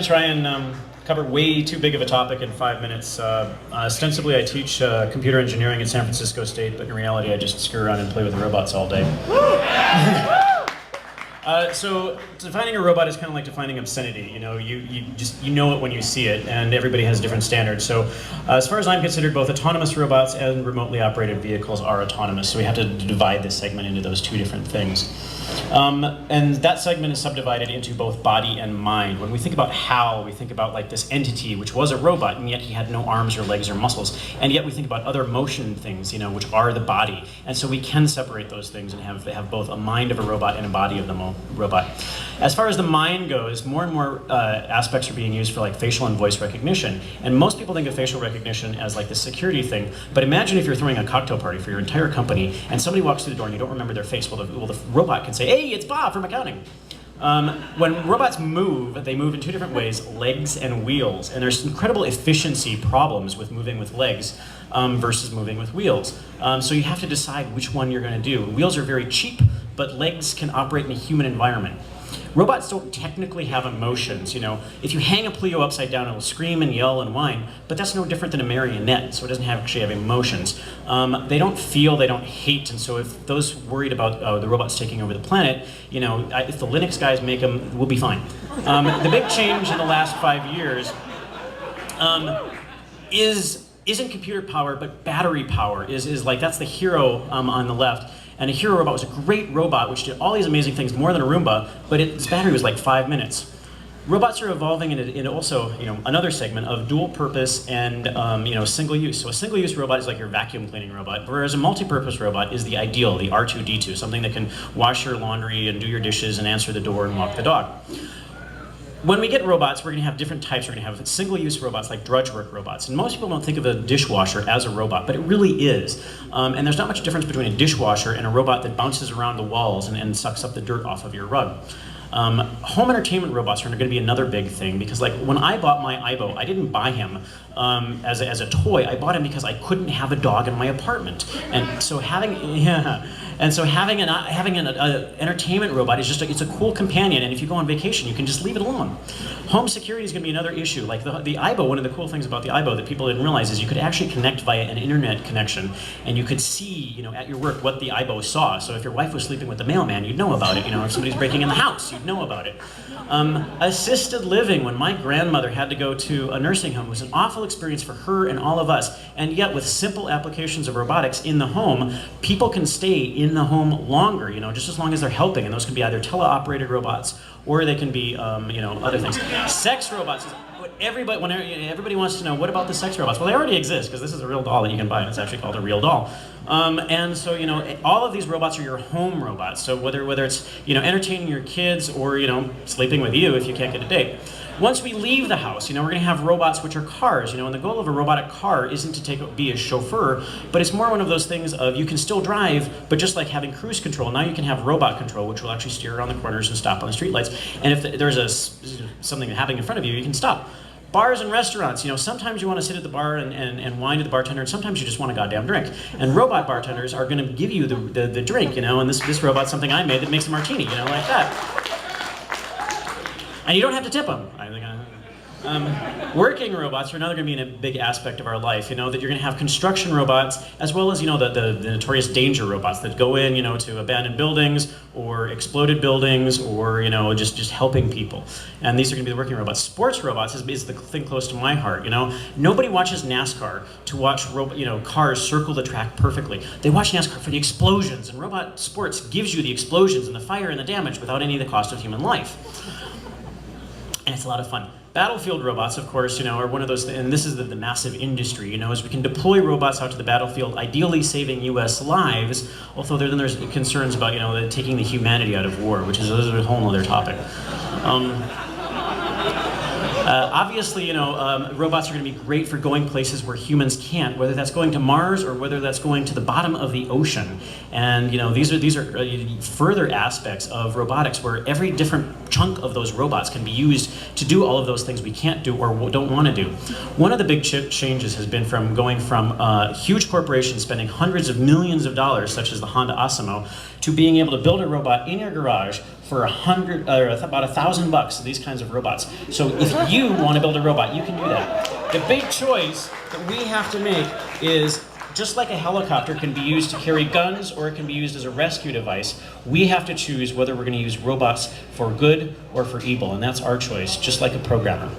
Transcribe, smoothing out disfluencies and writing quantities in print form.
Try and cover way too big of a topic in 5 minutes. Ostensibly, I teach computer engineering at San Francisco State, but in reality, I just screw around and play with robots all day. So defining a robot is kind of like defining obscenity. You know, you know it when you see it, and everybody has different standards. So as far as I'm considered, both autonomous robots and remotely operated vehicles are autonomous. So we have to divide this segment into those two different things. And that segment is subdivided into both body and mind. When we think about HAL, we think about like this entity, which was a robot, and yet he had no arms or legs or muscles. And yet we think about other motion things, you know, which are the body. And so we can separate those things and have both a mind of a robot and a body of the robot. As far as the mind goes, more and more aspects are being used for like facial and voice recognition. And most people think of facial recognition as like the security thing. But imagine if you're throwing a cocktail party for your entire company, and somebody walks through the door and you don't remember their face. Well, the robot can say, "Hey, it's Bob from accounting." When robots move, they move in two different ways, legs and wheels. And there's incredible efficiency problems with moving with legs versus moving with wheels. So you have to decide which one you're going to do. Wheels are very cheap, but legs can operate in a human environment. Robots don't technically have emotions. You know, if you hang a Pleo upside down, it'll scream and yell and whine, but that's no different than a marionette, so it doesn't actually have emotions. They don't feel, they don't hate, and so if those worried about the robots taking over the planet, you know, if the Linux guys make them, we'll be fine. The big change in the last 5 years isn't computer power, but battery power is like, that's the hero on the left. And a hero robot was a great robot which did all these amazing things, more than a Roomba, but its battery was like 5 minutes. Robots are evolving in also, you know, another segment of dual purpose and you know, single use. So a single use robot is like your vacuum cleaning robot, whereas a multi-purpose robot is the ideal, the R2-D2, something that can wash your laundry and do your dishes and answer the door and walk the dog. When we get robots, we're going to have different types. We're going to have single-use robots like drudge work robots. And most people don't think of a dishwasher as a robot, but it really is. And there's not much difference between a dishwasher and a robot that bounces around the walls and sucks up the dirt off of your rug. Home entertainment robots are going to be another big thing, because like when I bought my Aibo, I didn't buy him as a toy. I bought him because I couldn't have a dog in my apartment, and so having an entertainment robot is just it's a cool companion. And if you go on vacation, you can just leave it alone. Home security is going to be another issue. Like the Aibo, one of the cool things about the Aibo that people didn't realize is you could actually connect via an internet connection, and you could see, you know, at your work what the Aibo saw. So if your wife was sleeping with the mailman, you'd know about it. You know, if somebody's breaking in the house, you'd know about it. Assisted living, when my grandmother had to go to a nursing home, was an awful experience for her and all of us. And yet with simple applications of robotics in the home, people can stay in the home longer, you know, just as long as they're helping. And those can be either teleoperated robots, or they can be, you know, other things. Sex robots is what everybody wants to know. What about the sex robots? Well, they already exist, because this is a real doll that you can buy, and it's actually called a real doll. And so, you know, all of these robots are your home robots. So whether it's, you know, entertaining your kids or, you know, sleeping with you if you can't get a date. Once we leave the house, you know, we're going to have robots which are cars, you know, and the goal of a robotic car isn't to be a chauffeur, but it's more one of those things of you can still drive, but just like having cruise control, now you can have robot control, which will actually steer around the corners and stop on the streetlights. And if there's something happening in front of you, you can stop. Bars and restaurants, you know, sometimes you want to sit at the bar and whine to the bartender, and sometimes you just want a goddamn drink. And robot bartenders are going to give you the drink, you know, and this robot's something I made that makes a martini, you know, like that. And you don't have to tip them. Working robots are another going to be a big aspect of our life, you know, that you're going to have construction robots, as well as, you know, the notorious danger robots that go in, you know, to abandoned buildings or exploded buildings, or, you know, just helping people. And these are going to be the working robots. Sports robots is the thing close to my heart, you know. Nobody watches NASCAR to watch, you know, cars circle the track perfectly. They watch NASCAR for the explosions, and robot sports gives you the explosions and the fire and the damage without any of the cost of human life. And it's a lot of fun. Battlefield robots, of course, you know, are one of those, and this is the massive industry, you know, as we can deploy robots out to the battlefield, ideally saving U.S. lives, although then there's concerns about, you know, taking the humanity out of war, which is a whole other topic. Obviously, you know, robots are going to be great for going places where humans can't, whether that's going to Mars or whether that's going to the bottom of the ocean. And, you know, these are further aspects of robotics where every different chunk of those robots can be used to do all of those things we can't do or don't want to do. One of the big changes has been from going from huge corporations spending hundreds of millions of dollars, such as the Honda Asimo, to being able to build a robot in your garage for about $1,000, these kinds of robots. So if you want to build a robot, you can do that. The big choice that we have to make is, just like a helicopter can be used to carry guns or it can be used as a rescue device, we have to choose whether we're going to use robots for good or for evil, and that's our choice, just like a programmer.